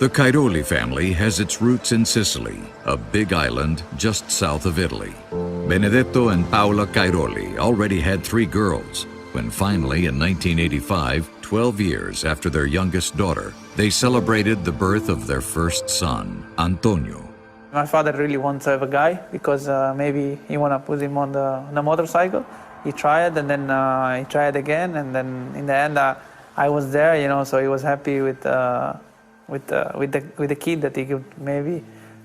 The Cairoli family has its roots in Sicily, a big island just south of Italy. Benedetto and Paola Cairoli already had 3 girls, when finally in 1985, 12 years after their youngest daughter, they celebrated the birth of their first son, Antonio. My father really wants to have a guy because maybe he want to put him on the motorcycle. He tried and then he tried again, and then in the end I was there, so he was happy with the kid that he could maybe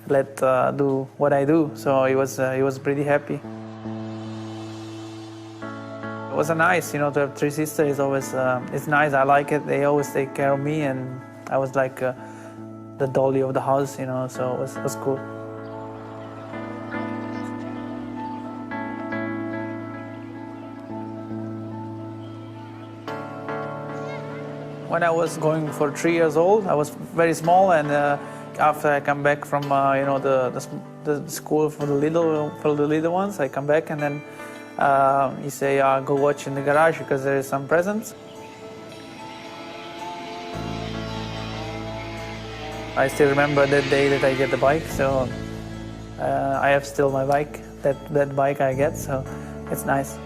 let do what I do. So he was pretty happy. It was nice, to have 3 sisters. It's always it's nice. I like it. They always take care of me, and I was like the dolly of the house, so it was cool. When I was going for 3 years old, I was very small, and after I come back from the school for the little ones, I come back and then he say, go watch in the garage because there is some presents. I still remember that day that I get the bike, so I have still my bike, that bike I get, so it's nice.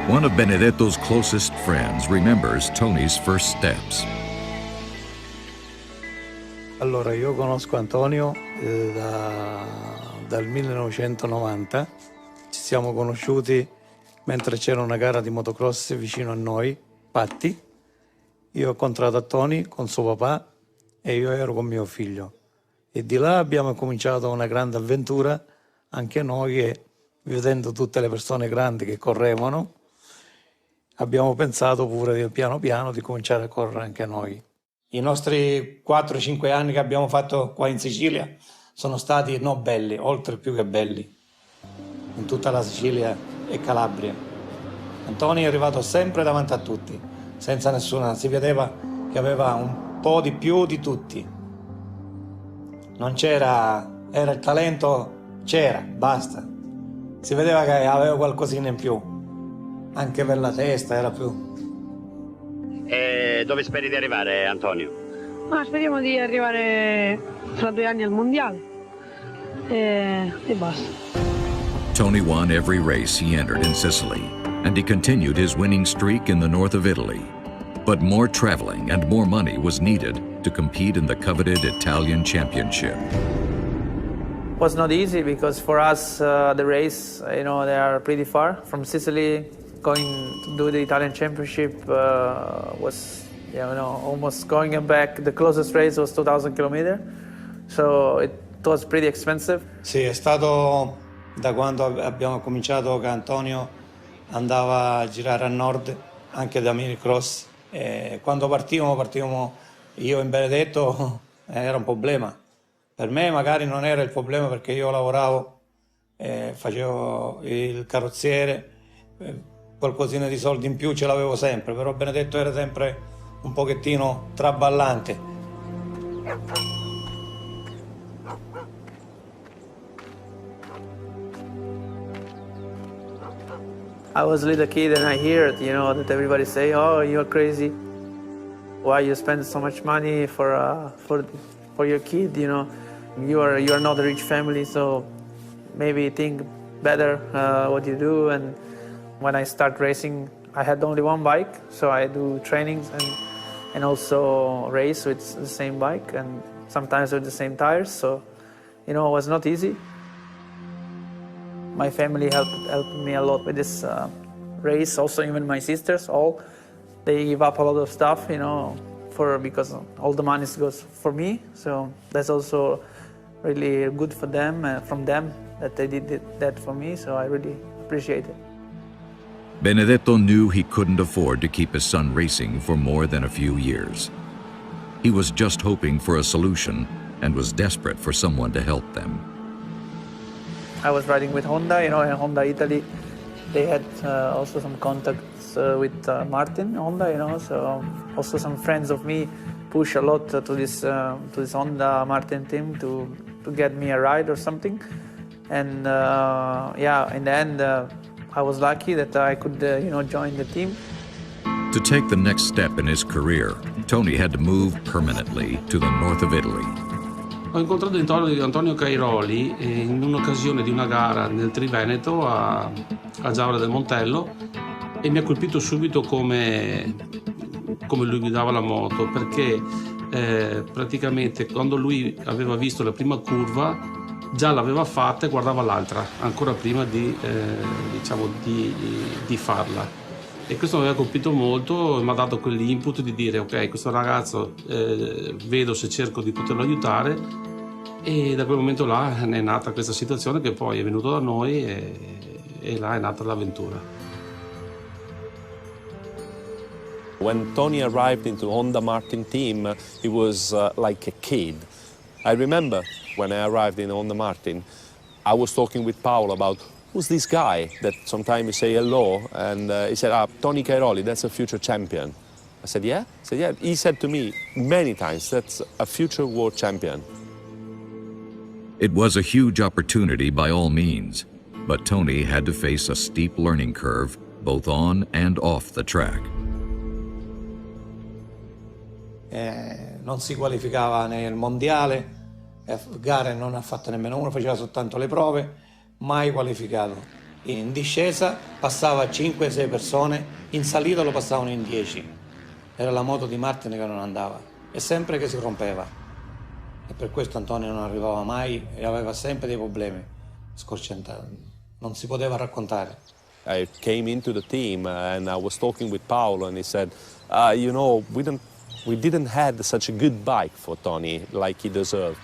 One of Benedetto's closest friends remembers Tony's first steps. Allora, io conosco Antonio dal 1990. Ci siamo conosciuti mentre c'era una gara di motocross vicino a noi, Patti. Io ho incontrato Tony con suo papà e io ero con mio figlio. E di là abbiamo cominciato una grande avventura, anche noi che, vedendo tutte le persone grandi che correvano, abbiamo pensato pure piano piano di cominciare a correre anche noi. I nostri 4-5 anni che abbiamo fatto qua in Sicilia sono stati non belli, oltre più che belli, in tutta la Sicilia e Calabria. Antonio è arrivato sempre davanti a tutti, senza nessuna, si vedeva che aveva un po' di più di tutti. Non c'era, era il talento, c'era, basta. Si vedeva che aveva qualcosina in più. Anche per la testa era più. E dove speri di arrivare, Antonio? Ma speriamo di arrivare fra 2 anni al mondiale e basta. Tony won every race he entered in Sicily, and he continued his winning streak in the north of Italy. But more traveling and more money was needed to compete in the coveted Italian championship. It was not easy because for us the race, they are pretty far from Sicily. Going to do the Italian Championship was, almost going back. The closest race was 2,000 kilometers, so it was pretty expensive. Sì, è stato da quando abbiamo cominciato che Antonio andava a girare a nord, anche da minicross. E quando partivamo io e Benedetto, era un problema. Per me magari non era il problema perché io lavoravo, facevo il carrozziere, qualcosina di soldi in più ce l'avevo sempre, però Benedetto era sempre un pochettino traballante. I was a little kid and I heard, that everybody say, "Oh, you're crazy. Why you spend so much money for your kid? You are not a rich family, so maybe think better what you do." And when I start racing, I had only one bike, so I do trainings and also race with the same bike and sometimes with the same tires. So, it was not easy. My family helped me a lot with this race. Also, even my sisters, they give up a lot of stuff, because all the money goes for me. So that's also really good for them, from them, that they did that for me. So I really appreciate it. Benedetto knew he couldn't afford to keep his son racing for more than a few years. He was just hoping for a solution and was desperate for someone to help them. I was riding with Honda, in Honda Italy. They had also some contacts with Martin Honda, so also some friends of me push a lot to this Honda Martin team to get me a ride or something. And in the end, I was lucky that I could, join the team. To take the next step in his career, Tony had to move permanently to the north of Italy. Ho incontrato Antonio Cairoli in un'occasione di una gara nel Triveneto a Giavra del Montello e mi ha colpito subito come lui guidava la moto, perché praticamente quando lui aveva visto la prima curva già l'aveva fatta e guardava l'altra ancora prima di farla. E questo mi aveva colpito molto e mi ha dato quell'input di dire ok, questo ragazzo vedo se cerco di poterlo aiutare, e da quel momento là è nata questa situazione che poi è venuto da noi e là è nata l'avventura. When Tony arrived into Honda Martin team, he was like a kid. I remember when I arrived in Honda Martin, I was talking with Paolo about who's this guy that sometimes you say hello, and he said, Tony Cairoli, that's a future champion. I said, yeah? He said, yeah. He said to me many times, that's a future world champion. It was a huge opportunity by all means, but Tony had to face a steep learning curve both on and off the track. Non si qualificava nel mondiale, gare non ha fatto nemmeno uno, faceva soltanto le prove, mai qualificato. In discesa passava 5-6 persone, in salita lo passavano in 10. Era la moto di Martin che non andava e sempre che si rompeva. E per questo Antonio non arrivava mai e aveva sempre dei problemi, scorciatosi, non si poteva raccontare. I came into the team and I was talking with Paolo and he said, you know, we didn't have such a good bike for Tony like he deserved.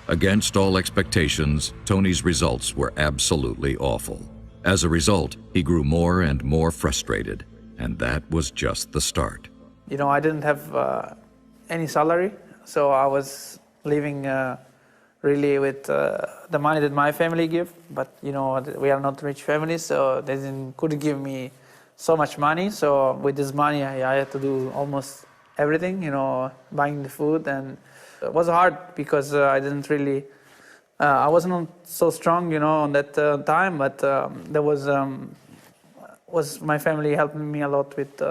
Against all expectations, Tony's results were absolutely awful. As a result, he grew more and more frustrated, and that was just the start. You know, I didn't have any salary, so I was living really with the money that my family give. But you know, we are not rich families, so they couldn't give me so much money. So with this money, I had to do almost everything. You know, buying the food, and it was hard because I didn't really. I wasn't so strong, you know, on that time. But there was my family helping me a lot with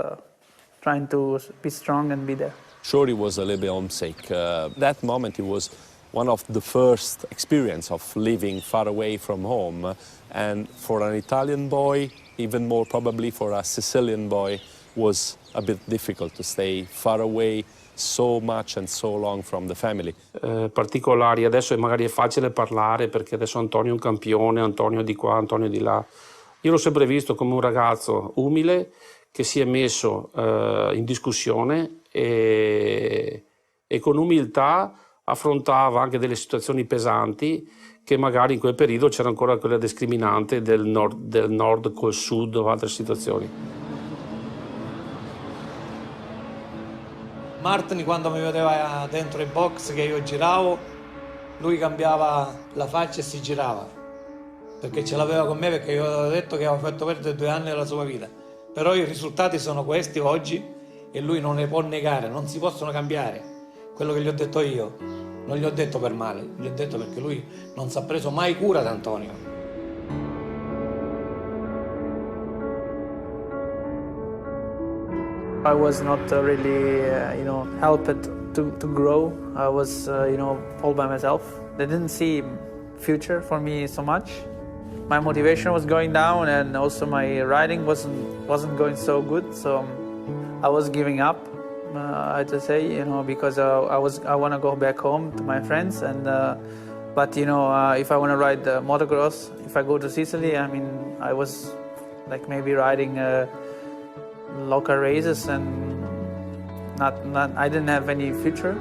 trying to be strong and be there. Sure, he was a little bit homesick. That moment, it was one of the first experience of living far away from home. And for an Italian boy, even more probably for a Sicilian boy, was a bit difficult to stay far away so much and so long from the family. Particolari, adesso magari è facile parlare perché adesso Antonio è un campione, Antonio di qua, Antonio di là. Io l'ho sempre visto come un ragazzo umile che si è messo in discussione e con umiltà affrontava anche delle situazioni pesanti che magari in quel periodo c'era ancora quella discriminante del nord col sud o altre situazioni. Martin, quando mi vedeva dentro i box che io giravo, lui cambiava la faccia e si girava, perché ce l'aveva con me, perché io avevo detto che avevo fatto perdere 2 anni della sua vita. Però i risultati sono questi oggi e lui non ne può negare, non si possono cambiare. Quello che gli ho detto io, non gli ho detto per male, gli ho detto perché lui non si è preso mai cura di Antonio. I was not really, helped to grow. I was, all by myself. They didn't see future for me so much. My motivation was going down, and also my riding wasn't going so good. So I was giving up. I had to say, because I want to go back home to my friends, and but if I want to ride motocross, if I go to Sicily, I was like maybe riding local races, and I didn't have any future.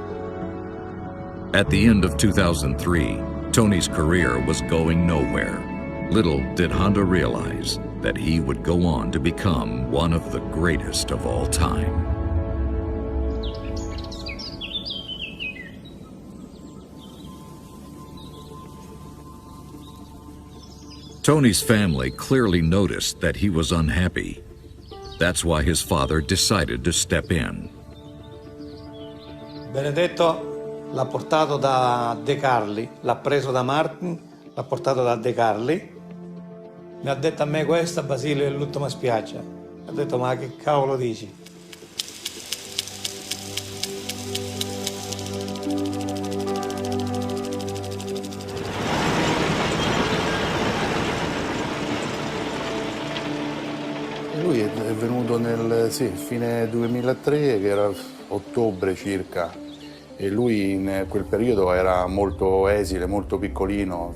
At the end of 2003, Tony's career was going nowhere. Little did Honda realize that he would go on to become one of the greatest of all time. Tony's family clearly noticed that he was unhappy. That's why his father decided to step in. Benedetto l'ha portato da De Carli, l'ha preso da Martin, l'ha portato da De Carli. Mi ha detto a me questa, Basilio, è l'ultima spiaggia. Ha detto, ma che cavolo dici? venuto nel fine 2003, che era ottobre circa, e lui in quel periodo era molto esile, molto piccolino,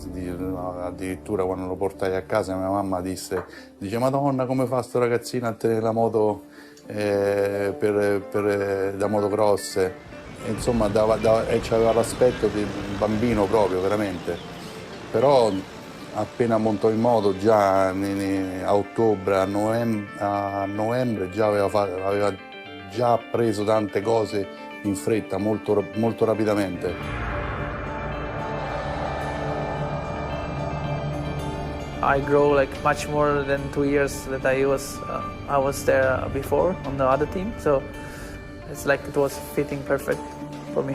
addirittura quando lo portai a casa mia mamma dice Madonna, come fa sto ragazzino a tenere la moto da motocross, e, insomma c'aveva l'aspetto di un bambino proprio, veramente. Però appena montò in moto, già a ottobre, a novembre già aveva già preso tante cose in fretta, molto, molto rapidamente. I grow like much more than 2 years that I was there before on the other team, so it's like it was fitting perfect for me.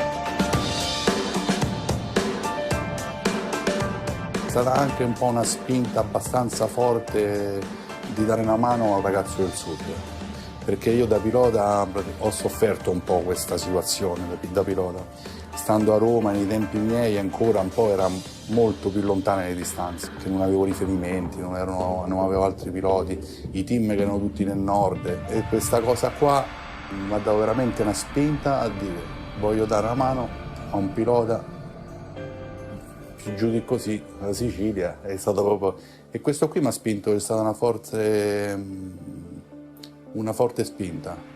È stata anche un po' una spinta abbastanza forte di dare una mano al ragazzo del sud, perché io da pilota ho sofferto un po' questa situazione da pilota. Stando a Roma nei tempi miei ancora un po' era molto più lontana le distanze, che non avevo riferimenti, non avevo altri piloti, i team che erano tutti nel nord, e questa cosa qua mi ha dato veramente una spinta a dire voglio dare una mano a un pilota più giù di così, la Sicilia, è stato proprio... E questo qui mi ha spinto, è stata una forte spinta.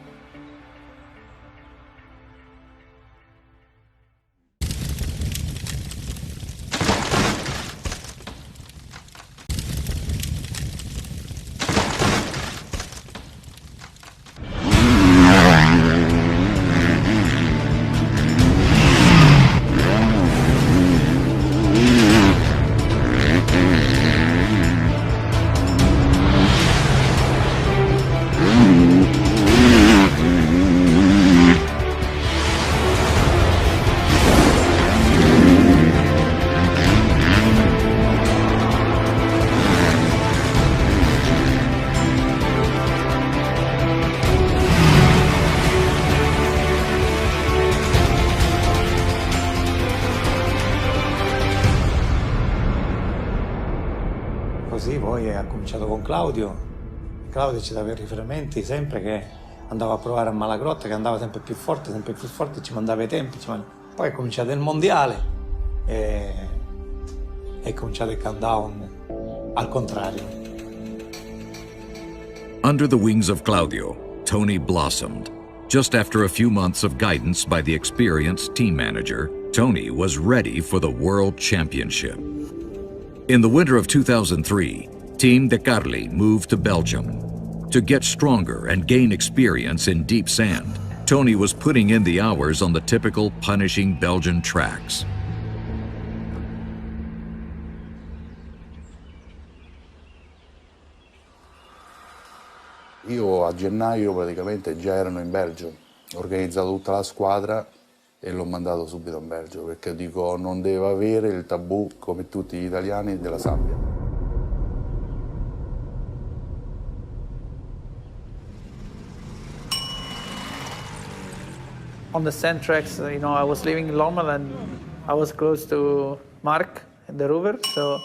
Così poi ha cominciato con Claudio. Claudio ci dava i riferimenti sempre, che andava a provare a Malagrotta, che andava sempre più forte, ci mandava i tempi. Poi è cominciato il mondiale e è cominciato il countdown al contrario. Under the wings of Claudio, Tony blossomed. Just after a few months of guidance by the experienced team manager, Tony was ready for the World Championship. In the winter of 2003, Team De Carli moved to Belgium. To get stronger and gain experience in deep sand, Tony was putting in the hours on the typical punishing Belgian tracks. Io a gennaio praticamente già erano in Belgio, ho organizzato tutta la squadra e l'ho mandato subito in Belgio, perché dico non deve avere il tabù, come tutti gli italiani, della sabbia. On the sand tracks, I was living in Lommel and I was close to Mark de Ruver, so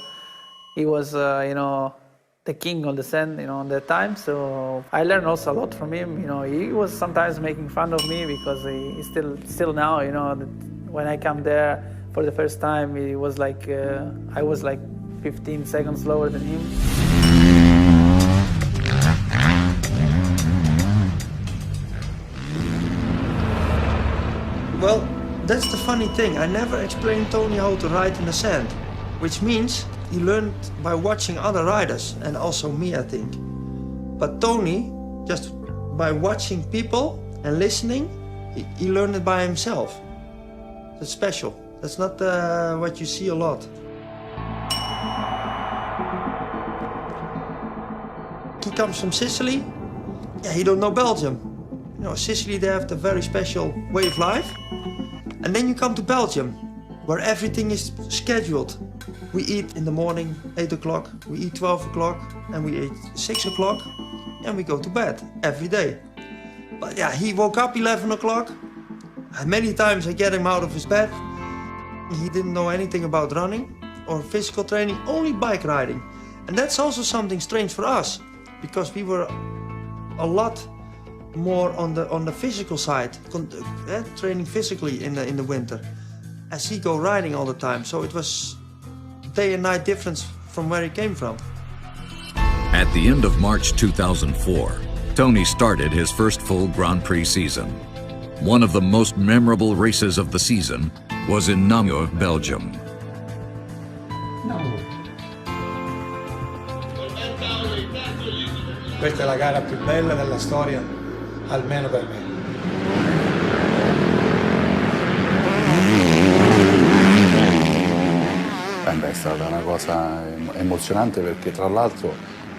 he was, the king on the sand, on that time. So I learned also a lot from him. He was sometimes making fun of me because he still now, when I come there for the first time, he was like, I was like 15 seconds slower than him. Well, that's the funny thing. I never explained Tony how to ride in the sand, which means he learned by watching other riders, and also me, I think. But Tony, just by watching people and listening, he learned it by himself. That's special. That's not what you see a lot. He comes from Sicily. Yeah, he don't know Belgium. Sicily, they have the very special way of life. And then you come to Belgium, where everything is scheduled. We eat in the morning, 8 o'clock, we eat 12 o'clock, and we eat 6 o'clock, and we go to bed every day. But yeah, he woke up 11 o'clock. Many times I get him out of his bed. He didn't know anything about running or physical training, only bike riding. And that's also something strange for us, because we were a lot more on the physical side, training physically in the winter, as he go riding all the time. So it was day and night difference from where he came from. At the end of March 2004, Tony started his first full Grand Prix season. One of the most memorable races of the season was in Namur, Belgium. Questa è la gara più bella della storia, almeno per me. È stata una cosa emozionante perché tra l'altro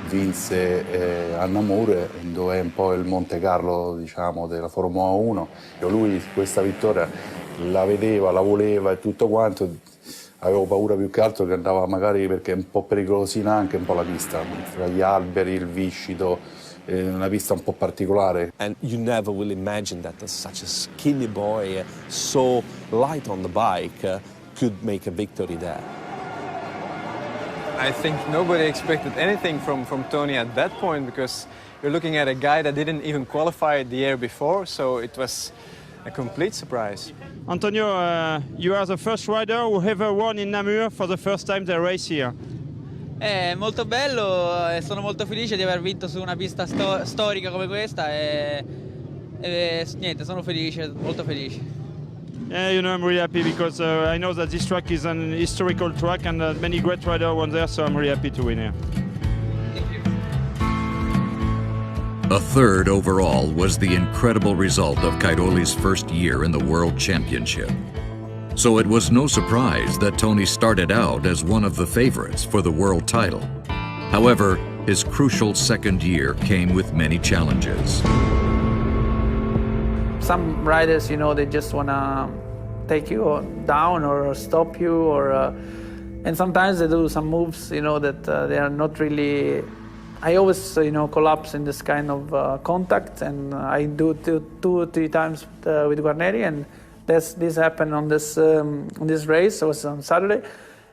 vinse a Namur, dove è un po' il Monte Carlo, diciamo, della Formula 1. Lui questa vittoria la vedeva, la voleva e tutto quanto. Avevo paura più che altro che andava magari, perché è un po' pericolosina anche un po' la pista, tra gli alberi, il viscido, una pista un po' particolare. And you never will imagine that such a skinny boy, so light on the bike, could make a victory there. I think nobody expected anything from Tony at that point, because you're looking at a guy that didn't even qualify the year before, so it was a complete surprise. Antonio, you are the first rider who ever won in Namur for the first time they race here. È molto bello e sono molto felice di aver vinto su una pista storica come questa e niente, sono felice, molto felice. Yeah, you know, I'm really happy because I know that this track is an historical track and many great riders won there, so I'm really happy to win here. A third overall was the incredible result of Cairoli's first year in the World Championship. So it was no surprise that Tony started out as one of the favorites for the world title. However, his crucial second year came with many challenges. Some riders, you know, they just want to take you down or stop you, and sometimes they do some moves, you know, that they are not really. I always, you know, collapse in this kind of contact, and I do 2 or 3 times with Guarneri, and this happened on this race. It was on Saturday,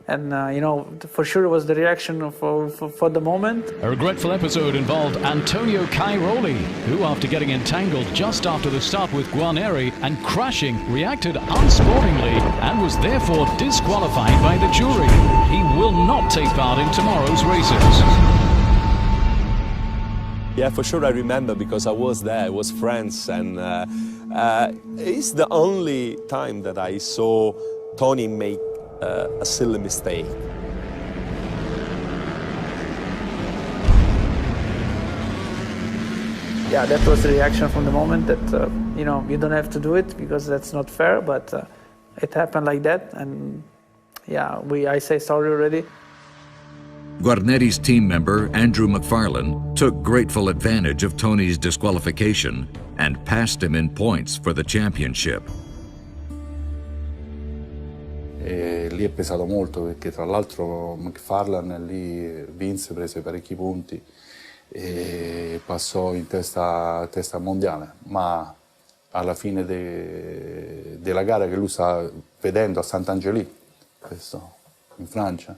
and you know, for sure it was the reaction for the moment. A regretful episode involved Antonio Cairoli, who, after getting entangled just after the start with Guarneri and crashing, reacted unsportingly and was therefore disqualified by the jury. He will not take part in tomorrow's races. Yeah, for sure I remember because I was there, it was France, and it's the only time that I saw Tony make a silly mistake. Yeah, that was the reaction from the moment that, you know, you don't have to do it because that's not fair, but it happened like that, and yeah, I say sorry already. Guarneri's team member, Andrew McFarlane, took grateful advantage of Tony's disqualification and passed him in points for the championship. E lì è pesato molto perché tra l'altro McFarlane lì vinse, prese parecchi punti e passò in testa mondiale, ma alla fine della gara che lui stava vedendo a Sant'Angeli, questo in Francia,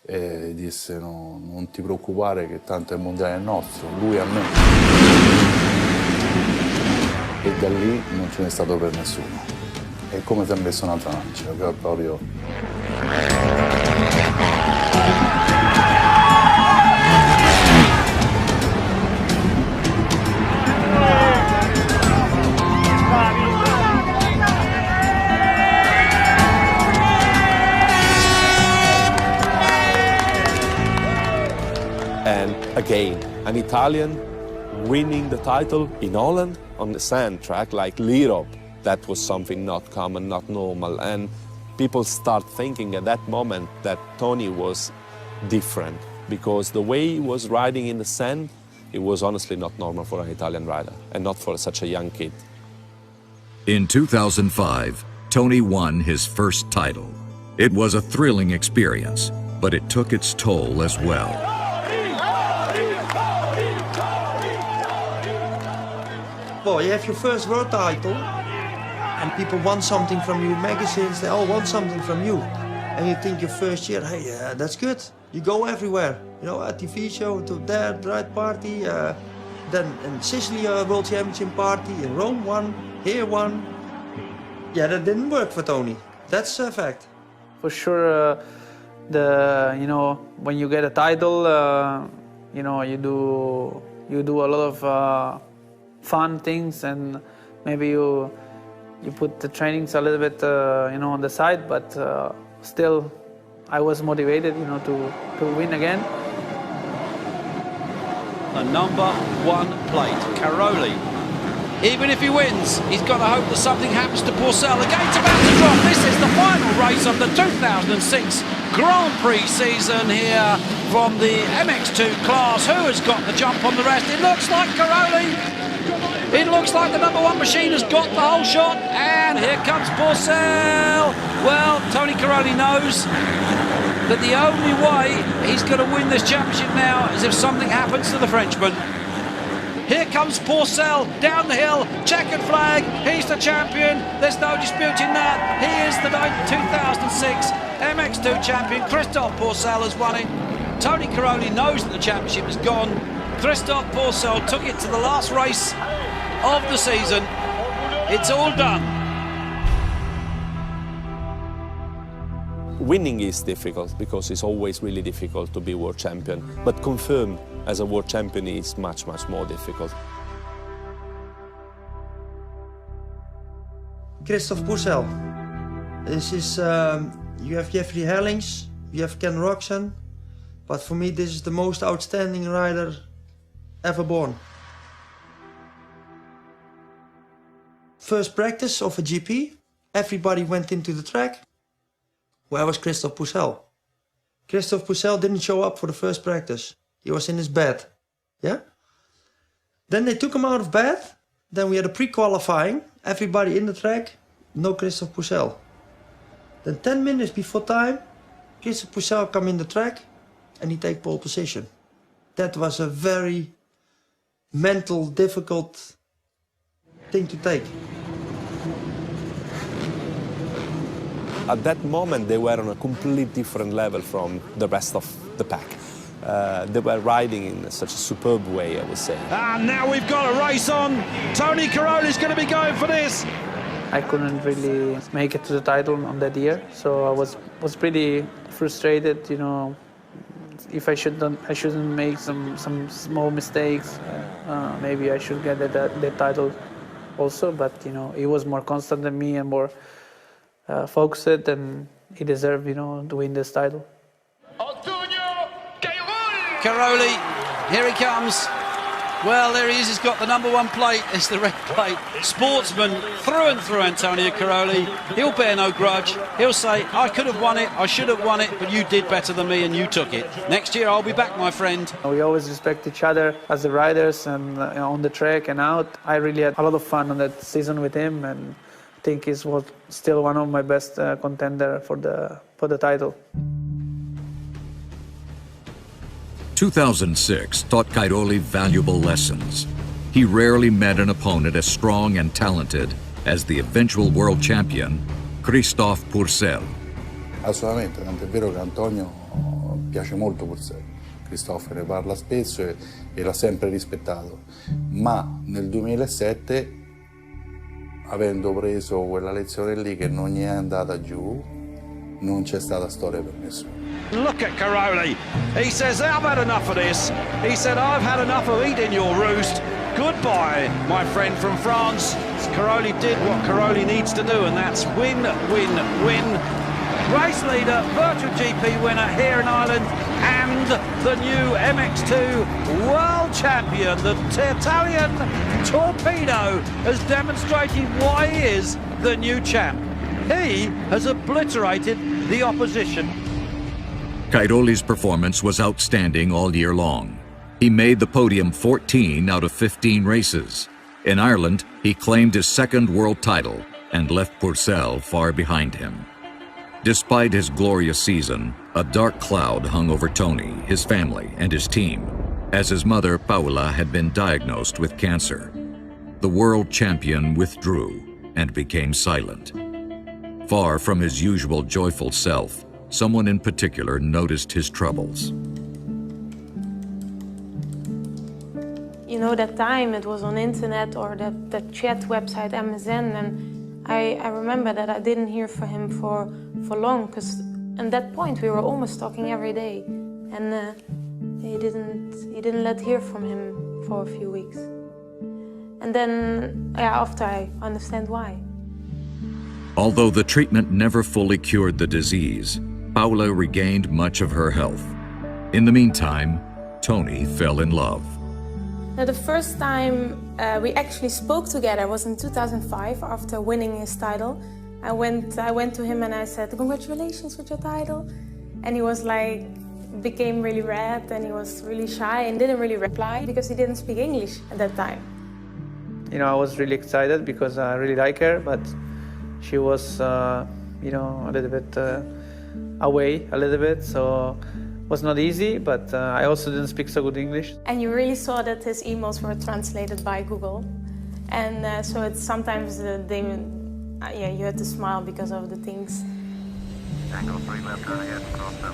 disse non ti preoccupare che tanto il mondiale è nostro, lui a me. E da lì non ce n'è stato per nessuno. È come se ha messo un'altra lancia, proprio. And again, an Italian winning the title in Holland on the sand track like Lirop. That was something not common, not normal. And people start thinking at that moment that Tony was different because the way he was riding in the sand, it was honestly not normal for an Italian rider and not for such a young kid. In 2005, Tony won his first title. It was a thrilling experience, but it took its toll as well. Well, you have your first world title, and people want something from you. Magazines, they all want something from you. And you think your first year, hey, that's good. You go everywhere, you know, a TV show, to there, the right party, then in Sicily a World Championship party, in Rome one, here one. Yeah, that didn't work for Tony. That's a fact. For sure, when you get a title, you do a lot of fun things, and maybe you put the trainings a little bit on the side, but still I was motivated to win again. The number one plate, Cairoli. Even if he wins, he's got to hope that something happens to Pourcel. The gate's about to drop. This is the final race of the 2006 Grand Prix season here from the MX2 class. Who has got the jump on the rest? It looks like Cairoli. It looks like the number one machine has got the whole shot, and here comes Pourcel. Well, Tony Cairoli knows that the only way he's going to win this championship now is if something happens to the Frenchman. Here comes Pourcel down the hill, checkered flag, he's the champion, there's no disputing that. He is the 2006 MX2 champion. Christophe Pourcel has won it. Tony Cairoli knows that the championship is gone. Christophe Pourcel took it to the last race of the season. It's all done. Winning is difficult because it's always really difficult to be world champion, but confirmed as a world champion is much, much more difficult. Christophe Pourcel. This is, you have Jeffrey Herlings, you have Ken Roczen, but for me this is the most outstanding rider ever born. First practice of a GP, everybody went into the track. Where was Christophe Pourcel? Christophe Pourcel didn't show up for the first practice. He was in his bed, yeah? Then they took him out of bed. Then we had a pre-qualifying. Everybody in the track, no Christophe Pourcel. Then 10 minutes before time, Christophe Pourcel come in the track and he take pole position. That was a very mental, difficult thing to take. At that moment, they were on a completely different level from the rest of the pack. They were riding in such a superb way, I would say. And now we've got a race on. Tony Cairoli's going to be going for this. I couldn't really make it to the title on that year, so I was pretty frustrated. If I shouldn't make some small mistakes. Maybe I should get the title also, but he was more constant than me and more focused, and he deserved, to win this title. Cairoli, here he comes. Well, there he is. He's got the number one plate. It's the red plate. Sportsman through and through, Antonio Cairoli. He'll bear no grudge. He'll say, I could have won it, I should have won it, but you did better than me and you took it. Next year, I'll be back, my friend. We always respect each other as the riders and on the track and out. I really had a lot of fun on that season with him, and I think he was still one of my best contender for the title. 2006 taught Cairoli valuable lessons. He rarely met an opponent as strong and talented as the eventual world champion, Christophe Pourcel. Assolutamente, tant'è vero che Antonio piace molto Pourcel. Christophe ne parla spesso e l'ha sempre rispettato. Ma nel 2007, avendo preso quella lezione lì che non gli è andata giù, non c'è stata storia per nessuno. Look at Cairoli. He says, I've had enough of this. He said, I've had enough of eating your roost. Goodbye, my friend from France. Cairoli did what Cairoli needs to do, and that's win, win, win. Race leader, Virtual GP winner here in Ireland, and the new MX2 world champion. The Italian Torpedo has demonstrated why he is the new champ. He has obliterated the opposition. Cairoli's performance was outstanding all year long. He made the podium 14 out of 15 races. In Ireland, he claimed his second world title and left Pourcel far behind him. Despite his glorious season, a dark cloud hung over Tony, his family, and his team, as his mother, Paola, had been diagnosed with cancer. The world champion withdrew and became silent. Far from his usual joyful self, someone in particular noticed his troubles. know, that time it was on internet or the chat website MSN, and I remember that I didn't hear from him for long, because at that point we were almost talking every day, and he didn't let hear from him for a few weeks. And then, after I understand why. Although the treatment never fully cured the disease, Paola regained much of her health. In the meantime, Tony fell in love. Now, the first time we actually spoke together was in 2005 after winning his title. I went to him and I said, "Congratulations with your title." And he was like, became really red, and he was really shy and didn't really reply because he didn't speak English at that time. You know, I was really excited because I really like her, but she was, you know, a little bit away a little bit, so it was not easy, but I also didn't speak so good English. And you really saw that his emails were translated by Google. And so it's sometimes you had to smile because of the things. Angle 3 left, turn ahead, cross 7.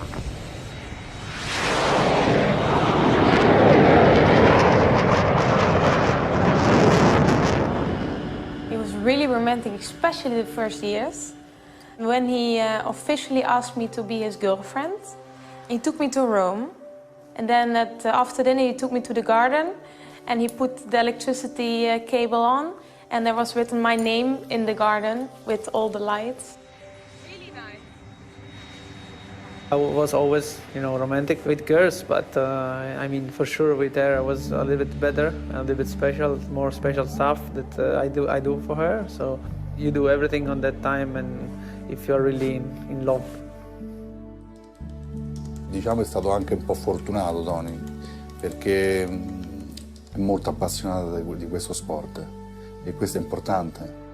It was really romantic, especially the first years. When he officially asked me to be his girlfriend, he took me to Rome. And then after dinner, he took me to the garden and he put the electricity cable on. And there was written my name in the garden with all the lights. Really nice. I was always, you know, romantic with girls, but I mean, for sure with her I was a little bit better, a little bit special, more special stuff that I do for her. So you do everything on that time, and if you're really in love. Diciamo è stato anche un po' fortunato Tony, perché è molto appassionato di questo sport e questo è importante.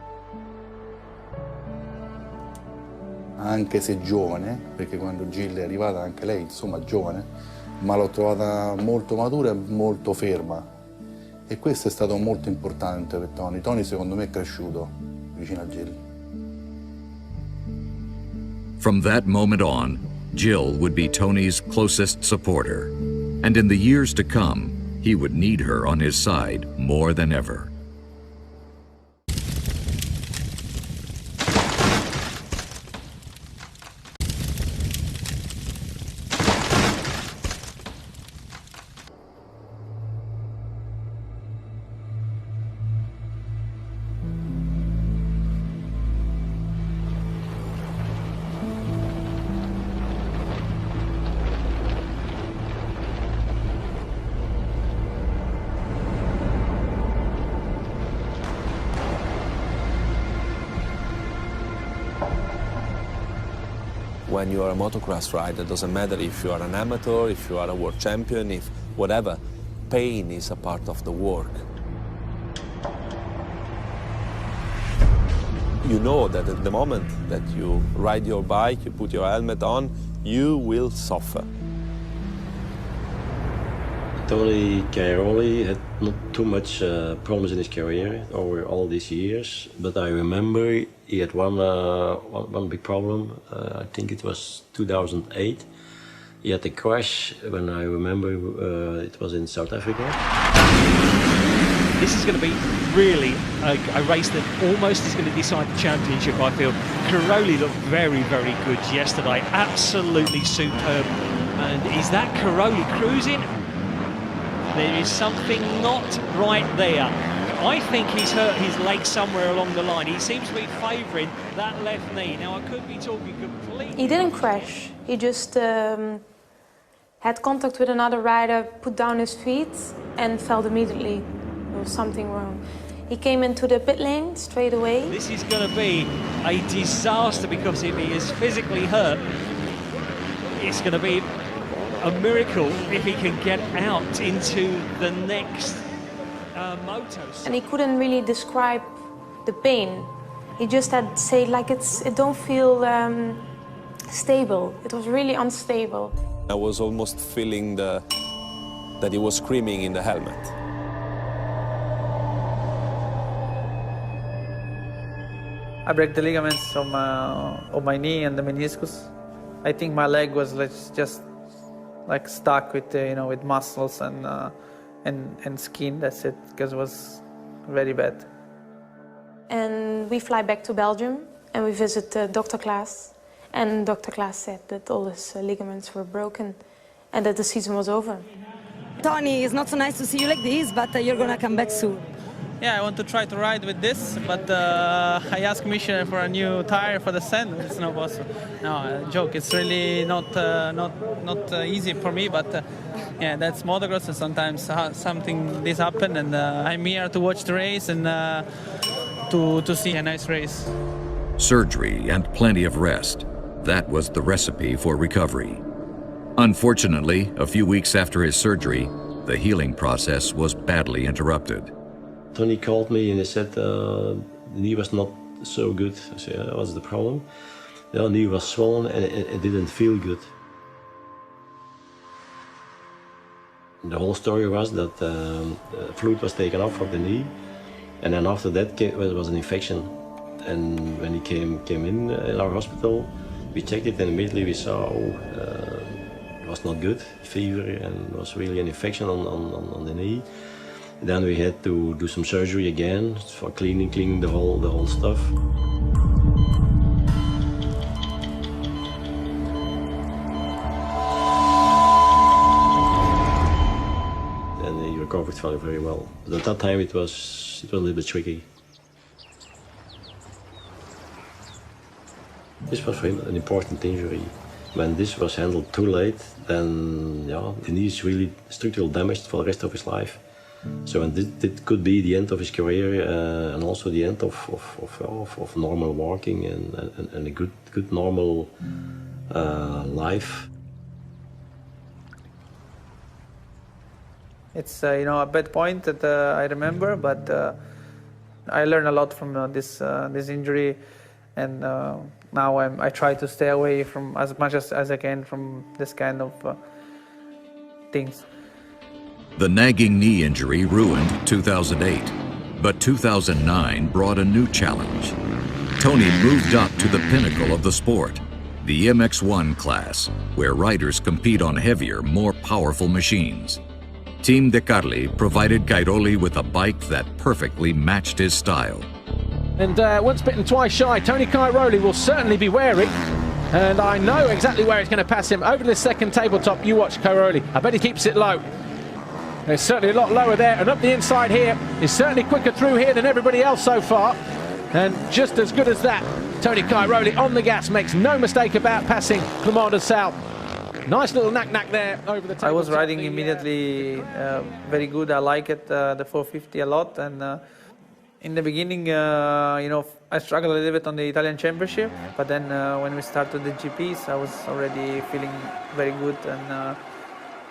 Anche se giovane, perché quando Jill è arrivata anche lei, insomma, giovane, ma l'ho trovata molto matura e molto ferma. E questo è stato molto importante per Tony. Tony secondo me è cresciuto vicino a Jill. From that moment on, Jill would be Tony's closest supporter. And in the years to come, he would need her on his side more than ever. When you are a motocross rider, it doesn't matter if you are an amateur, if you are a world champion, if whatever, pain is a part of the work. You know that at the moment that you ride your bike, you put your helmet on, you will suffer. Tony Cairoli had not too much problems in his career over all these years, but I remember he had one big problem. I think it was 2008. He had a crash when I remember it was in South Africa. This is going to be really a race that almost is going to decide the championship, I feel. Cairoli looked very, very good yesterday. Absolutely superb. And is that Cairoli cruising? There is something not right there. I think he's hurt his leg somewhere along the line. He seems to be favouring that left knee. Now, I could be talking completely... He didn't crash. He just had contact with another rider, put down his feet, and fell immediately. There was something wrong. He came into the pit lane straight away. This is going to be a disaster, because if he is physically hurt, it's going to be a miracle if he can get out into the next motos. And he couldn't really describe the pain. He just had to say, like, it don't feel stable. It was really unstable. I was almost feeling that he was screaming in the helmet. I broke the ligaments on my knee and the meniscus. I think my leg was just like stuck with with muscles, and and skin. That's it, because it was very bad. And we fly back to Belgium and we visit Dr. Klaas. And Dr. Klaas said that all his ligaments were broken and that the season was over. Tony, it's not so nice to see you like this, but you're gonna come back soon. Yeah, I want to try to ride with this, but I asked Michelin for a new tire for the sand. It's not possible. No, joke. It's really not easy for me, but yeah, that's motocross, and sometimes something this happen, and I'm here to watch the race and to see a nice race. Surgery and plenty of rest. That was the recipe for recovery. Unfortunately, a few weeks after his surgery, the healing process was badly interrupted. Tony called me and he said the knee was not so good. I said, yeah, what's the problem? The knee was swollen and it didn't feel good. The whole story was that fluid was taken off of the knee, and then after that was an infection. And when he came in our hospital, we checked it and immediately we saw it was not good, fever, and it was really an infection on the knee. Then we had to do some surgery again for cleaning the whole stuff. And he recovered very well. But at that time it was a little bit tricky. This was for him an important injury. When this was handled too late, then yeah, the knee is really structural damaged for the rest of his life. So and this could be the end of his career and also the end of normal walking and a good normal life. It's a bad point that I remember, but I learned a lot from this injury, and now I try to stay away from as much as I can from this kind of things. The nagging knee injury ruined 2008, but 2009 brought a new challenge. Tony moved up to the pinnacle of the sport, the MX1 class, where riders compete on heavier, more powerful machines. Team De Carli provided Cairoli with a bike that perfectly matched his style. And once bitten, twice shy, Tony Cairoli will certainly be wary. And I know exactly where he's going to pass him. Over the second tabletop, you watch Cairoli. I bet he keeps it low. It's certainly a lot lower there, and up the inside here is certainly quicker through here than everybody else so far. And just as good as that, Tony Cairoli on the gas, makes no mistake about passing Clément de Sales. Nice little knack there over the tabletop. I was riding immediately very good. I like it, the 450 a lot. And in the beginning, I struggled a little bit on the Italian Championship, but then when we started the GPs, I was already feeling very good, and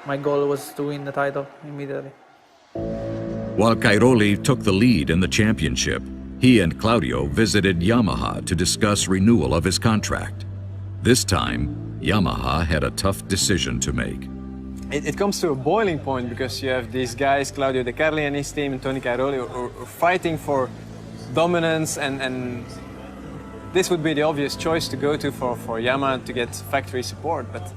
my goal was to win the title immediately. While Cairoli took the lead in the championship, he and Claudio visited Yamaha to discuss renewal of his contract. This time, Yamaha had a tough decision to make. It comes to a boiling point because you have these guys, Claudio De Carli and his team, and Tony Cairoli, are fighting for dominance, and this would be the obvious choice to go to for Yamaha to get factory support. But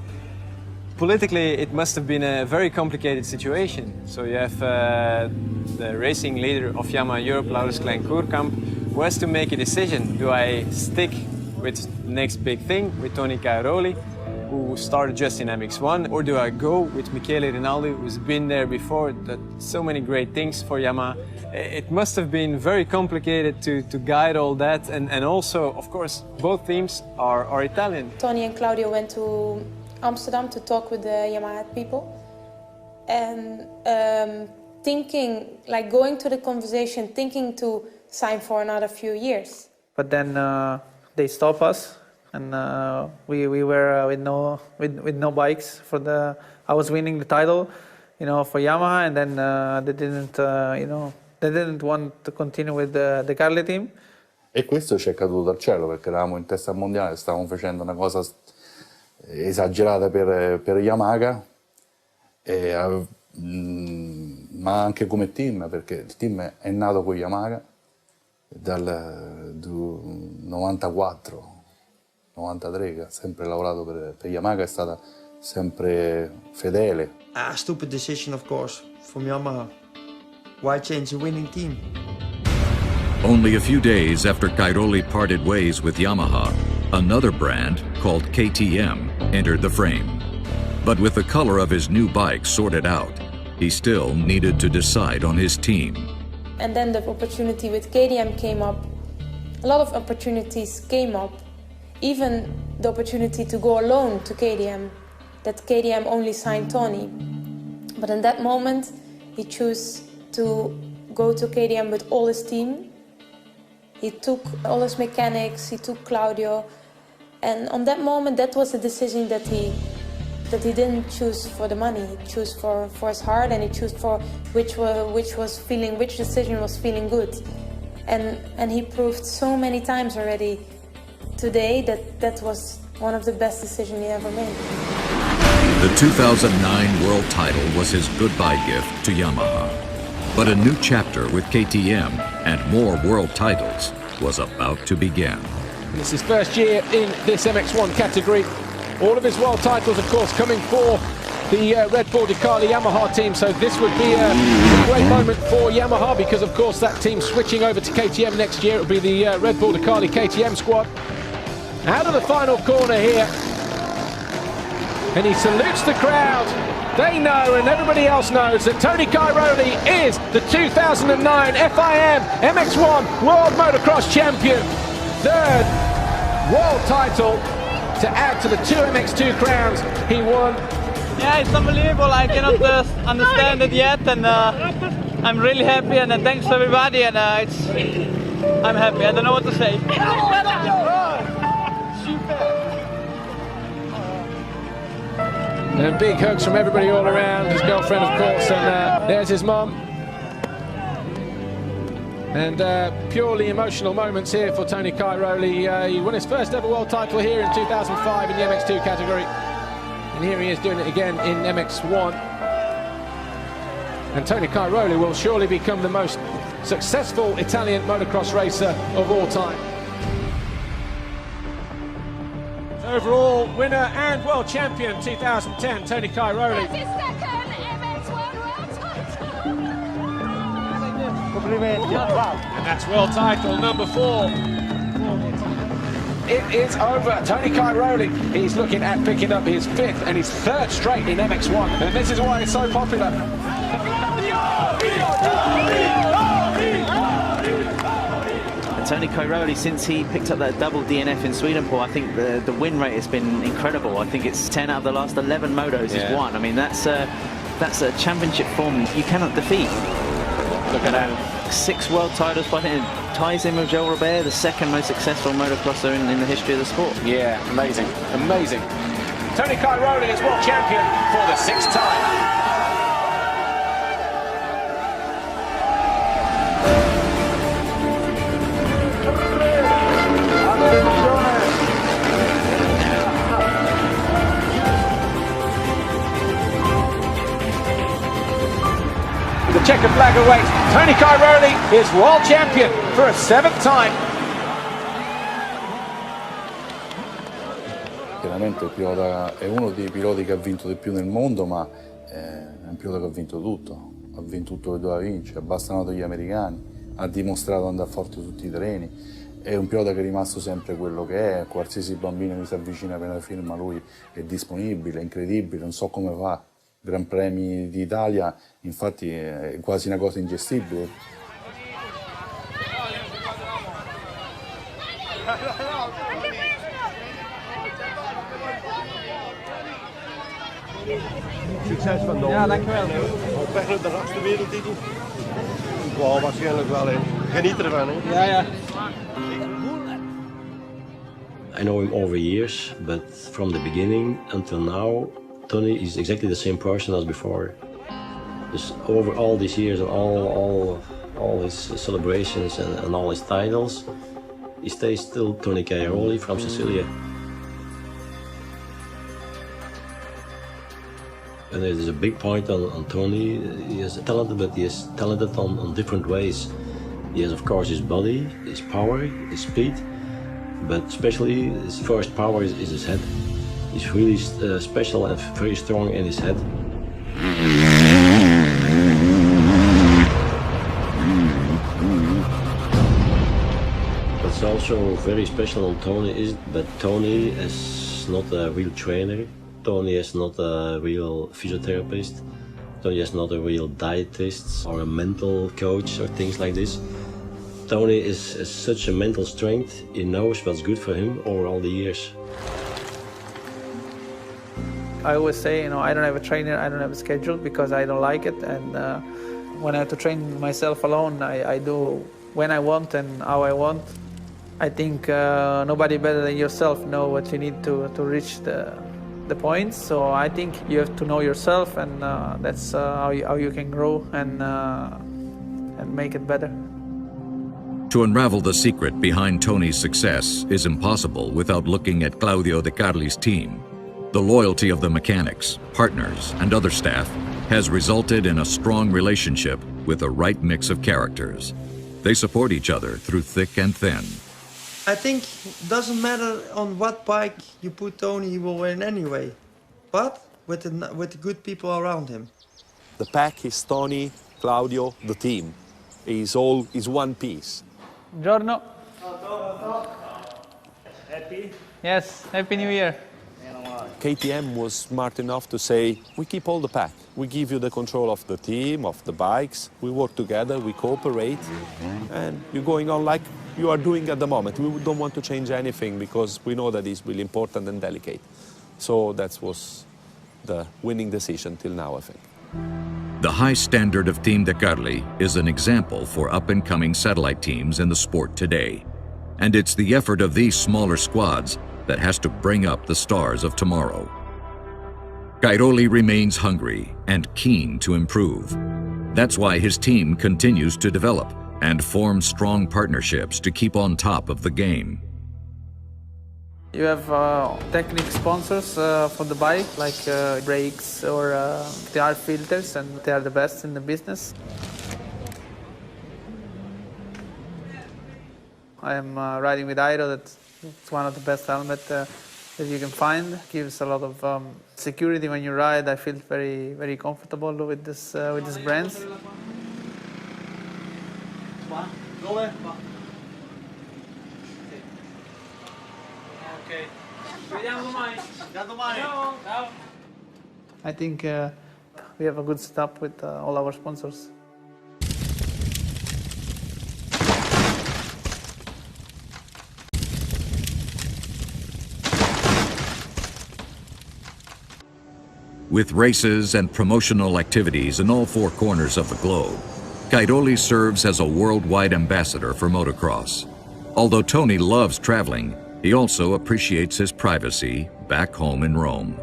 politically, it must have been a very complicated situation. So you have the racing leader of Yamaha Europe, Laurens Klein-Koerkamp, who has to make a decision. Do I stick with the next big thing, with Tony Cairoli, who started just in MX1, or do I go with Michele Rinaldi, who's been there before, did so many great things for Yamaha? It must have been very complicated to guide all that, and also, of course, both teams are Italian. Tony and Claudio went to Amsterdam to talk with the Yamaha people, and thinking, like going to the conversation, thinking to sign for another few years. But then they stopped us, and we were with no bikes for the. I was winning the title, for Yamaha, and then they didn't want to continue with the De Carli team. E questo ci è caduto dal cielo perché eravamo in testa al mondiale, stavamo facendo una cosa esagerata per Yamaha, ma anche come team, perché il team è nato con Yamaha dal 94, 93, che ha sempre lavorato per Yamaha, è stata sempre fedele. A stupid decision, of course, from Yamaha. Why change a winning team? Only a few days after Cairoli parted ways with Yamaha, another brand called KTM entered the frame. But with the color of his new bike sorted out, he still needed to decide on his team. And then the opportunity with KTM came up. A lot of opportunities came up. Even the opportunity to go alone to KTM, that KTM only signed Tony. But in that moment, he chose to go to KTM with all his team. He took all his mechanics, he took Claudio. And on that moment, that was a decision that he didn't choose for the money. He chose for his heart, and he chose for which decision was feeling good. And he proved so many times already today that was one of the best decisions he ever made. The 2009 world title was his goodbye gift to Yamaha. But a new chapter with KTM and more world titles was about to begin. It's his first year in this MX1 category. All of his world titles, of course, coming for the Red Bull Ducati Yamaha team. So this would be a great moment for Yamaha because, of course, that team switching over to KTM next year. It will be the Red Bull Ducati KTM squad. Out of the final corner here. And he salutes the crowd. They know, and everybody else knows, that Tony Cairoli is the 2009 FIM MX1 World Motocross Champion. Third world title to add to the two MX2 crowns he won. Yeah, it's unbelievable. I cannot understand it yet, and I'm really happy, and thanks to everybody, and I'm happy. I don't know what to say. And big hugs from everybody all around, his girlfriend, of course, and there's his mum. And purely emotional moments here for Tony Cairoli. He won his first ever world title here in 2005 in the MX2 category. And here he is doing it again in MX1. And Tony Cairoli will surely become the most successful Italian motocross racer of all time. Overall winner and world champion 2010, Tony Cairoli. That's his second MX1 world title. And that's world title number 4. It is over. Tony Cairoli, he's looking at picking up his 5th and his 3rd straight in MX1. And this is why it's so popular. Tony Cairoli, since he picked up that double DNF in Swedenborg, I think the win rate has been incredible. I think it's 10 out of the last 11 motos he's won. I mean, that's a championship form you cannot defeat. Look at that. 6 world titles, but I think it ties in with Joel Robert, the second most successful motocrosser in the history of the sport. Yeah, amazing, amazing. Tony Cairoli is world champion for the 6th time. The checkered flag awaits. Tony Cairoli is world champion for a 7th time. Chiaramente il pilota è uno dei piloti che ha vinto di più nel mondo, ma è un pilota che ha vinto tutto. Ha vinto tutto che doveva vincere, ha bastonato gli americani, ha dimostrato di andare forte su tutti i treni. È un pilota che è rimasto sempre quello che è. Qualsiasi bambino mi si avvicina appena firma, lui è disponibile, è incredibile, non so come fa. Gran Premi d'Italia, infatti è quasi una cosa ingestibile. Succes vandaag. Ja, dankjewel. Op weg naar de laatste wereldtitel. Wow, waarschijnlijk wel. Geniet ervan. Hè? Ja, ja. I know him over years, but from the beginning until now, Tony is exactly the same person as before. Just over all these years and all his celebrations and all his titles, he stays still Tony Cairoli from Sicilia. And there's a big point on Tony. He is talented, but he is talented on different ways. He has, of course, his body, his power, his speed, but especially his first power is his head. He's really special and very strong in his head. What's also very special on Tony is that Tony is not a real trainer. Tony is not a real physiotherapist. Tony is not a real dietist or a mental coach or things like this. Tony is such a mental strength. He knows what's good for him over all the years. I always say, I don't have a trainer, I don't have a schedule because I don't like it. And when I have to train myself alone, I do when I want and how I want. I think nobody better than yourself know what you need to reach the points. So I think you have to know yourself, and that's how you can grow and make it better. To unravel the secret behind Tony's success is impossible without looking at Claudio De Carli's team. The loyalty of the mechanics, partners, and other staff has resulted in a strong relationship with the right mix of characters. They support each other through thick and thin. I think it doesn't matter on what bike you put Tony, he will win anyway. But with the good people around him. The pack is Tony, Claudio, the team. Is one piece. Giorno. Happy? Yes, Happy New Year. KTM was smart enough to say, we keep all the pack. We give you the control of the team, of the bikes. We work together, we cooperate, and you're going on like you are doing at the moment. We don't want to change anything because we know that it's really important and delicate. So that was the winning decision till now, I think. The high standard of Team De Carli is an example for up-and-coming satellite teams in the sport today. And it's the effort of these smaller squads that has to bring up the stars of tomorrow. Cairoli remains hungry and keen to improve. That's why his team continues to develop and form strong partnerships to keep on top of the game. You have technical sponsors for the bike, like brakes or they are filters, and they are the best in the business. I am riding with Airo. That's one of the best helmets that you can find. Gives a lot of security when you ride. I feel very, very comfortable with this brands. Ok. Ci vediamo domani. Da domani. Ciao. I think we have a good setup with all our sponsors. With races and promotional activities in all four corners of the globe, Cairoli serves as a worldwide ambassador for motocross. Although Tony loves traveling, he also appreciates his privacy back home in Rome.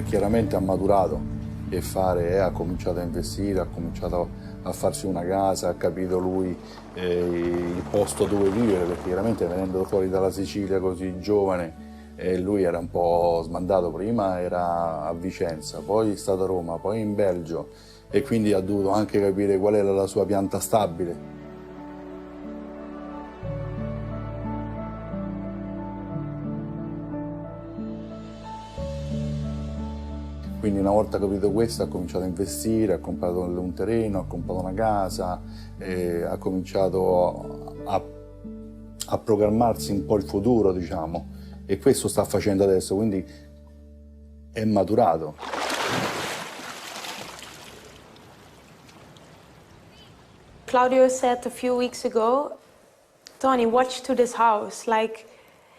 Chiaramente ha maturato e ha cominciato a investire, ha cominciato a farsi una casa, ha capito lui il posto dove vivere, perché chiaramente venendo fuori dalla Sicilia così giovane, lui era un po' smandato. Prima era a Vicenza, poi è stato a Roma, poi in Belgio, e quindi ha dovuto anche capire qual era la sua pianta stabile. Quindi una volta capito questo ha cominciato a investire, ha comprato un terreno, ha comprato una casa, ha cominciato a programmarsi un po' il futuro, diciamo, e questo sta facendo adesso, quindi è maturato. Claudio said a few weeks ago, Tony, watch to this house. Like,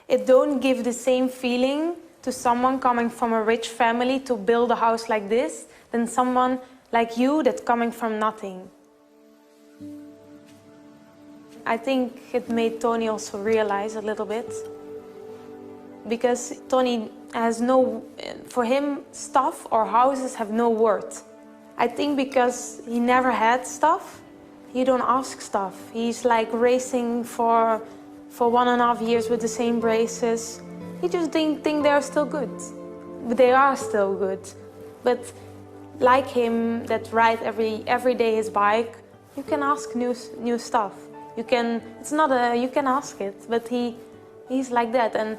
it don't give the same feeling to someone coming from a rich family to build a house like this than someone like you that's coming from nothing. I think it made Tony also realize a little bit, because Tony has for him, stuff or houses have no worth. I think because he never had stuff, he don't ask stuff. He's like racing for 1.5 years with the same braces. He just think they're still good. But they are still good. But like him, that ride every day his bike, you can ask new stuff. You can ask it, but he's like that. And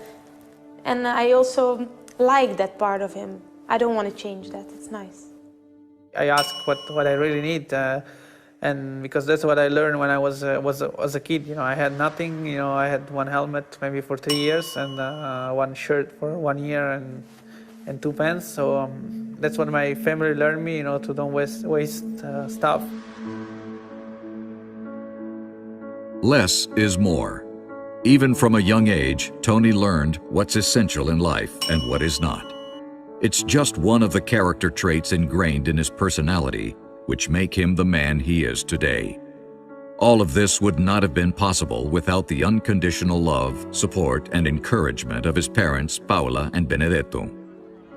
And I also like that part of him. I don't want to change that. It's nice. I ask what I really need, and because that's what I learned when I was a kid. You know, I had nothing. You know, I had one helmet maybe for 3 years and one shirt for 1 year and 2 pants. So that's what my family learned me. You know, to don't waste stuff. Less is more. Even from a young age, Tony learned what's essential in life and what is not. It's just one of the character traits ingrained in his personality, which make him the man he is today. All of this would not have been possible without the unconditional love, support, and encouragement of his parents, Paola and Benedetto.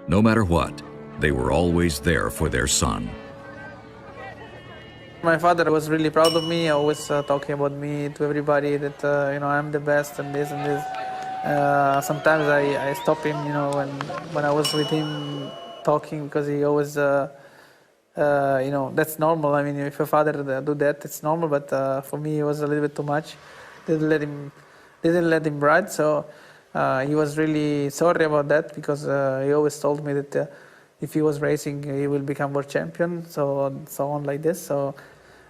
No matter what, they were always there for their son. My father was really proud of me, always talking about me to everybody that, you know, I'm the best and this and this. Sometimes I stop him, you know, when I was with him talking, because he always, you know, that's normal. I mean, if your father do that, it's normal. But for me, it was a little bit too much. Didn't let him ride. So he was really sorry about that, because he always told me that if he was racing, he will become world champion. So on like this. So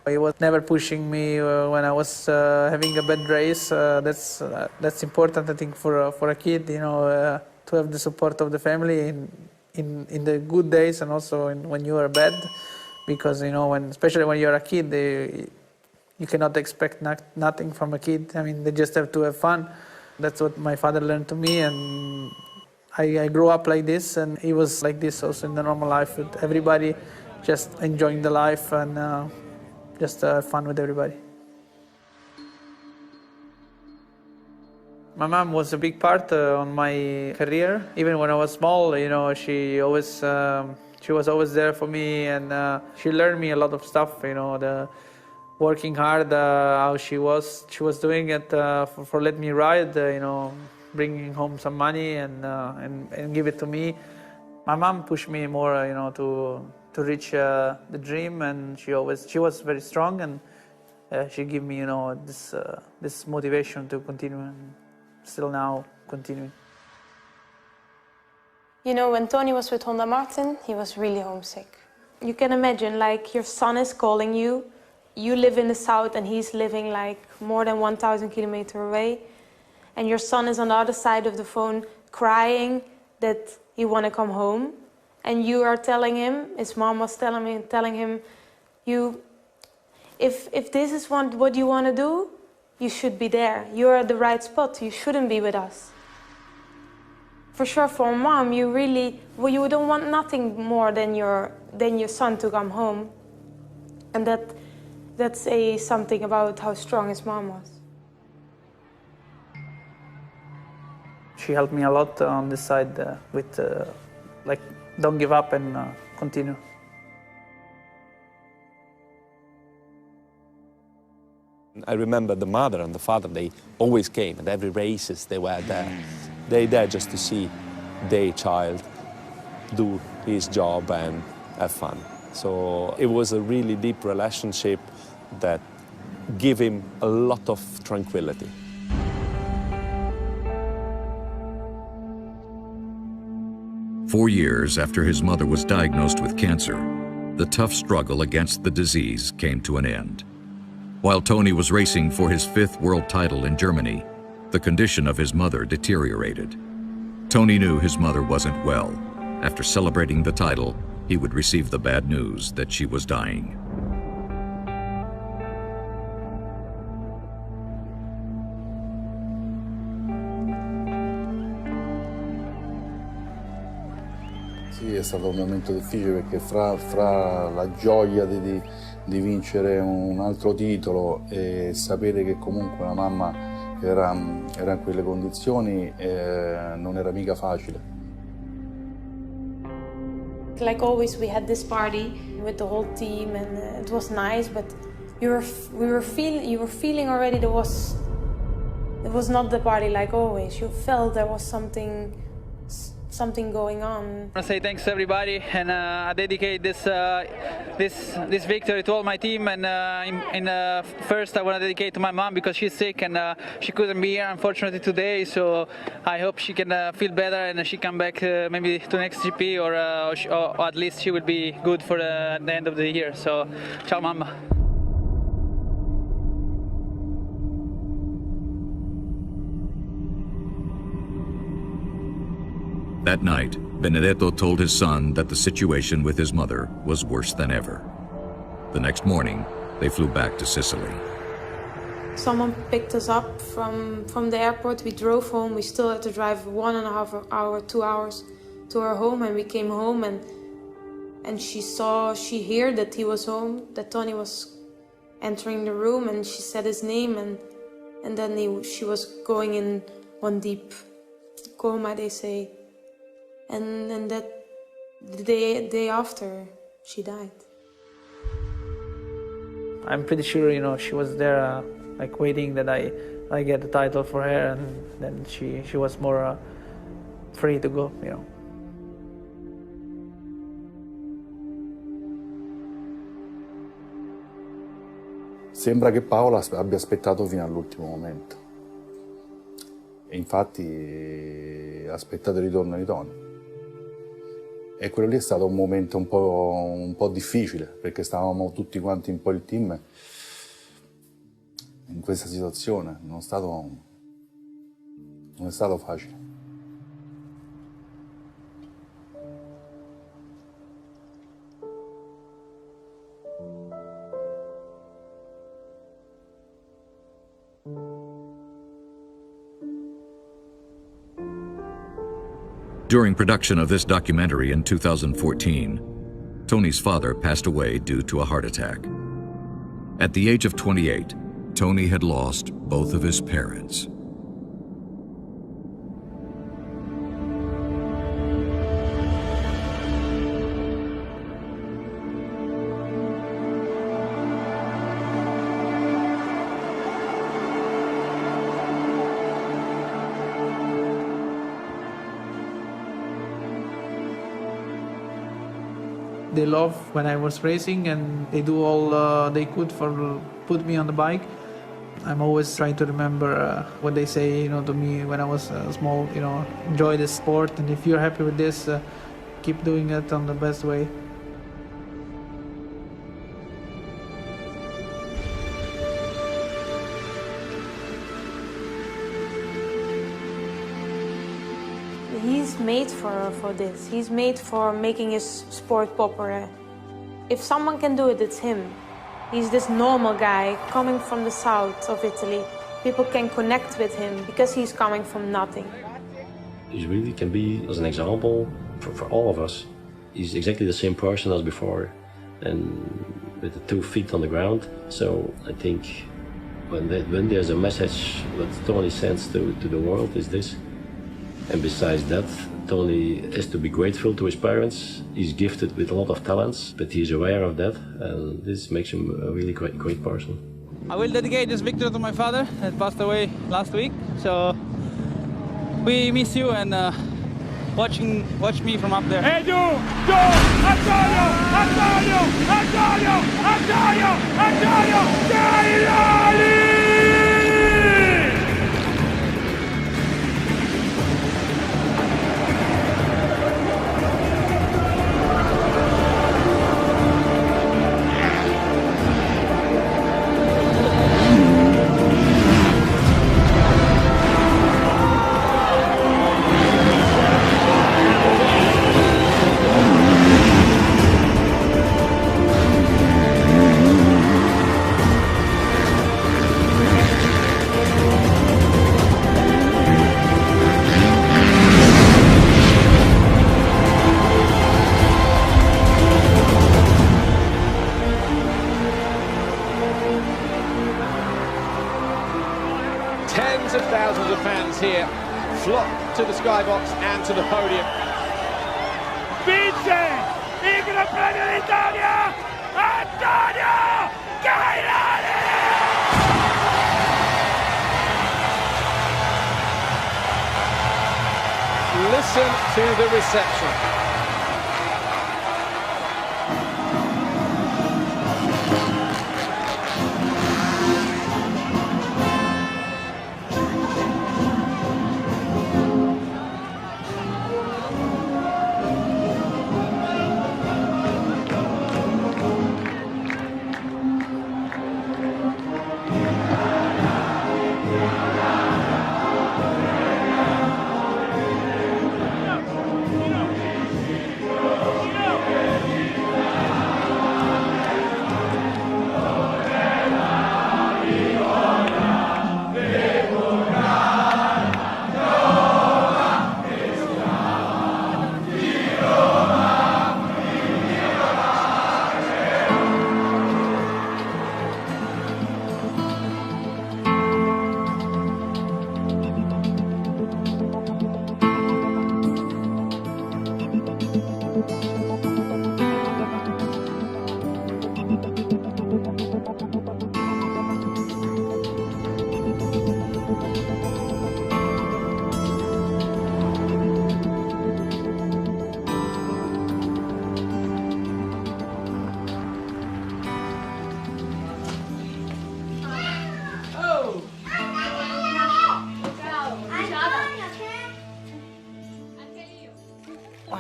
he was never pushing me when I was having a bad race. That's important, I think, for a kid, you know, to have the support of the family in the good days and also when you are bad, because, you know, especially when you're a kid, you cannot expect nothing from a kid. I mean, they just have to have fun. That's what my father learned to me, and I grew up like this, and he was like this also in the normal life with everybody, just enjoying the life and just fun with everybody. My mom was a big part on my career. Even when I was small, you know, she was always there for me, and she learned me a lot of stuff. You know, the working hard, how she was doing it for let me ride. You know, bringing home some money and give it to me. My mom pushed me more, you know, to reach the dream, and she was very strong, and she gave me, you know, this motivation to continue, and still now continuing. You know, when Tony was with Honda Martin, he was really homesick. You can imagine, like, your son is calling you. You live in the south, and he's living like more than 1,000 kilometers away, and your son is on the other side of the phone crying that he want to come home. And you are telling him, his mom was telling him, if this is what you want to do, you should be there. You're at the right spot. You shouldn't be with us. For sure, for a mom, you you don't want nothing more than your son to come home, and that's something about how strong his mom was. She helped me a lot on this side with like, don't give up and continue. I remember the mother and the father, they always came at every races, they were there. They there just to see their child do his job and have fun. So it was a really deep relationship that gave him a lot of tranquility. "4 years after his mother was diagnosed with cancer, the tough struggle against the disease came to an end. While Tony was racing for his 5th world title in Germany, the condition of his mother deteriorated. Tony knew his mother wasn't well. After celebrating the title, he would receive the bad news that she was dying. Sì, è stato un momento difficile, perché fra la gioia di vincere un altro titolo e sapere che comunque la mamma era in quelle condizioni, non era mica facile. Like always, we had this party with the whole team, and it was nice. But you were feeling already it was not the party like always. You felt there was something something going on. I want to say thanks to everybody, and I dedicate this victory to all my team. And first, I want to dedicate to my mom because she's sick and she couldn't be here, unfortunately, today. So I hope she can feel better and she come back maybe to next GP, or at least she will be good for the end of the year. So, ciao, mamma. That night, Benedetto told his son that the situation with his mother was worse than ever. The next morning, they flew back to Sicily. Someone picked us up from the airport. We drove home. We still had to drive 1.5 hour, 2 hours to our home, and we came home and she heard that he was home, that Tony was entering the room, and she said his name, and then she was going in one deep coma, they say. And that the day after, she died. I'm pretty sure, she was there, like waiting that I get the title for her, and then she was more free to go, Sembra che Paola abbia aspettato fino all'ultimo momento. E infatti ha aspettato il ritorno di Tony. E quello lì è stato un momento un po' difficile, perché stavamo tutti quanti un po' il team in questa situazione. Non è stato facile. During production of this documentary in 2014, Tony's father passed away due to a heart attack. At the age of 28, Tony had lost both of his parents. They love when I was racing, and they do all they could for put me on the bike. I'm always trying to remember what they say, to me when I was small. Enjoy this sport, and if you're happy with this, keep doing it on the best way. He's made for this. He's made for making his sport popular. If someone can do it, it's him. He's this normal guy coming from the south of Italy. People can connect with him because he's coming from nothing. He really can be as an example for all of us. He's exactly the same person as before, and with the 2 feet on the ground. So I think when there's a message that Tony sends to the world is this. And besides that, Tony has to be grateful to his parents. He's gifted with a lot of talents, but he's aware of that, and this makes him a really great person. I will dedicate this victory to my father that passed away last week. So we miss you, and watch me from up there. Hey, Antonio! Cairoli! Tens of thousands of fans here flock to the skybox and to the podium. Vince il Gran Premio d'Italia, Antonio Cairoli! listen to the reception.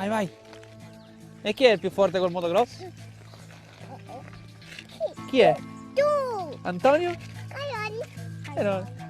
Vai, vai. E chi è il più forte col motocross? Chi è? Tu! Antonio? Caroli. Caroli.